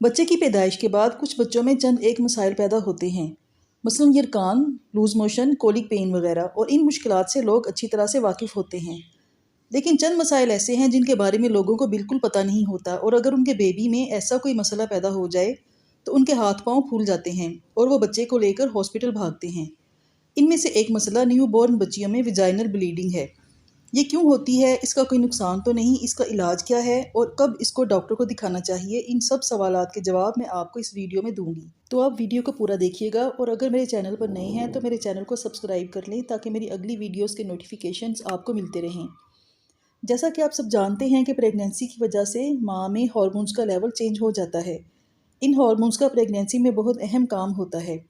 बच्चे की पैदाइश के बाद कुछ बच्चों में चंद एक मसाइल पैदा होते हैं, मसलन यरकान, लूज मोशन, कोलिक पेन वगैरह, और इन मुश्किलात से लोग अच्छी तरह से वाकिफ़ होते हैं। लेकिन चंद मसाइल ऐसे हैं जिनके बारे में लोगों को बिल्कुल पता नहीं होता, और अगर उनके बेबी में ऐसा कोई मसला पैदा हो जाए तो उनके हाथ पाँव फूल जाते हैं और वो बच्चे को लेकर हॉस्पिटल भागते हैं। इनमें से एक मसला न्यू बॉर्न बच्चियों में विजाइनल ब्लीडिंग है। ये क्यों होती है, इसका कोई नुकसान तो नहीं, इसका इलाज क्या है और कब इसको डॉक्टर को दिखाना चाहिए, इन सब सवालात के जवाब मैं आपको इस वीडियो में दूंगी। तो आप वीडियो को पूरा देखिएगा, और अगर मेरे चैनल पर नए हैं तो मेरे चैनल को सब्सक्राइब कर लें ताकि मेरी अगली वीडियोस के नोटिफिकेशंस आपको मिलते रहें। जैसा कि आप सब जानते हैं कि प्रेगनेंसी की वजह से माँ में हार्मोन्स का लेवल चेंज हो जाता है। इन हार्मोन्स का प्रेगनेंसी में बहुत अहम काम होता है।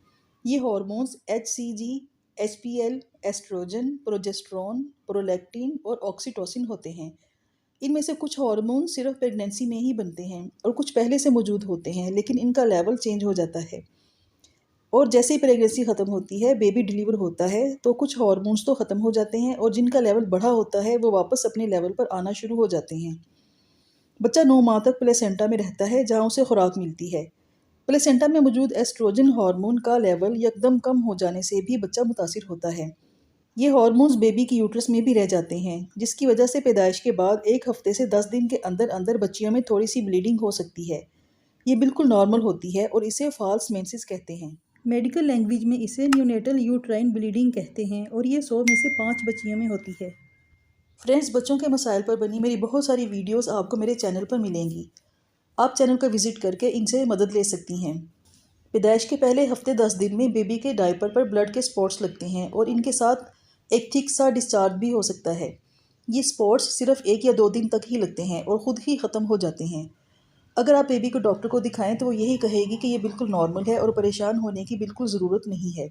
ये hormones HCG, HPL, oestrogen, progesterone, prolactin और ऑक्सीटोसिन होते हैं। इनमें से कुछ हार्मोन सिर्फ प्रेगनेंसी में ही बनते हैं और कुछ पहले से मौजूद होते हैं, लेकिन इनका लेवल चेंज हो जाता है। और जैसे ही प्रेगनेंसी ख़त्म होती है, बेबी डिलीवर होता है, तो कुछ हार्मोन्स तो ख़त्म हो जाते हैं और जिनका लेवल बढ़ा होता है वो वापस अपने लेवल पर आना शुरू हो जाते हैं। बच्चा 9 माह तक प्लेसेंटा में रहता है, जहाँ उसे खुराक मिलती है। प्लेसेंटा में मौजूद एस्ट्रोजन हार्मोन का लेवल यकदम कम हो जाने से भी बच्चा मुतासिर होता है। ये हार्मोन्स बेबी की यूट्रस में भी रह जाते हैं, जिसकी वजह से पैदाइश के बाद 1 हफ्ते से 10 दिन के अंदर अंदर बच्चियों में थोड़ी सी ब्लीडिंग हो सकती है। ये बिल्कुल नॉर्मल होती है और इसे फॉल्स मेंसेस कहते हैं। मेडिकल लैंग्वेज में इसे न्यूनेटल यूट्राइन ब्लीडिंग कहते हैं, और ये 100 में से 5 बच्चियों में होती है। फ्रेंड्स, बच्चों के मसाइल पर बनी मेरी बहुत सारी वीडियोस आपको मेरे चैनल पर मिलेंगी। आप चैनल का विजिट करके इनसे मदद ले सकती हैं। पैदाइश के पहले हफ्ते 10 दिन में बेबी के डायपर पर ब्लड के स्पॉट्स लगते हैं और इनके साथ एक थिक सा डिस्चार्ज भी हो सकता है। ये स्पॉट्स सिर्फ 1 या 2 दिन तक ही लगते हैं और ख़ुद ही ख़त्म हो जाते हैं। अगर आप बेबी को डॉक्टर को दिखाएं तो वो यही कहेगी कि ये बिल्कुल नॉर्मल है और परेशान होने की बिल्कुल ज़रूरत नहीं है।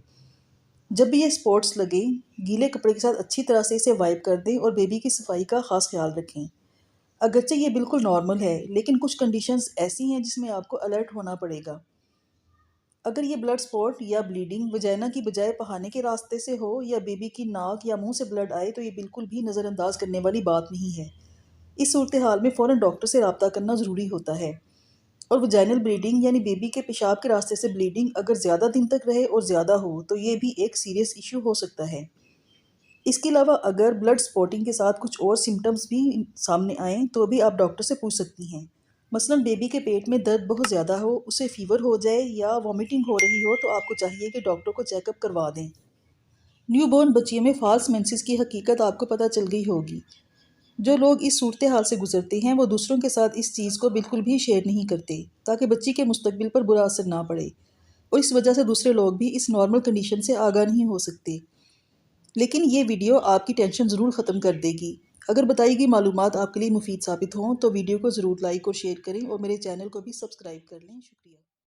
जब भी ये स्पॉट्स लगे, गीले कपड़े के साथ अच्छी तरह से इसे वाइप कर दें और बेबी की सफाई का ख़ास ख्याल रखें। अगरचे ये बिल्कुल नॉर्मल है, लेकिन कुछ कंडीशंस ऐसी हैं जिसमें आपको अलर्ट होना पड़ेगा। अगर ये ब्लड स्पॉट या ब्लीडिंग वजाइना की बजाय पहाने के रास्ते से हो या बेबी की नाक या मुंह से ब्लड आए, तो ये बिल्कुल भी नज़रअंदाज करने वाली बात नहीं है। इस सूरत हाल में फ़ौरन डॉक्टर से रब्ता करना ज़रूरी होता है। और वजाइनल ब्लीडिंग यानी बेबी के पेशाब के रास्ते से ब्लीडिंग अगर ज़्यादा दिन तक रहे और ज़्यादा हो तो ये भी एक सीरियस इशू हो सकता है। इसके अलावा अगर ब्लड स्पॉटिंग के साथ कुछ और सिम्टम्स भी सामने आएँ तो भी आप डॉक्टर से पूछ सकती हैं। मसलन बेबी के पेट में दर्द बहुत ज़्यादा हो, उसे फ़ीवर हो जाए या वॉमिटिंग हो रही हो, तो आपको चाहिए कि डॉक्टर को चेकअप करवा दें। न्यूबॉर्न बच्चियों में फॉल्स मेंसेस की हकीकत आपको पता चल गई होगी। जो लोग इस सूरत हाल से गुजरते हैं वो दूसरों के साथ इस चीज़ को बिल्कुल भी शेयर नहीं करते, ताकि बच्ची के मुस्तकबिल पर बुरा असर ना पड़े, और इस वजह से दूसरे लोग भी इस नॉर्मल कंडीशन से आगाह नहीं हो सकते। लेकिन ये वीडियो आपकी टेंशन ज़रूर ख़त्म कर देगी। अगर बताई गई मालूमात आपके लिए मुफीद साबित हों तो वीडियो को ज़रूर लाइक और शेयर करें और मेरे चैनल को भी सब्सक्राइब कर लें। शुक्रिया।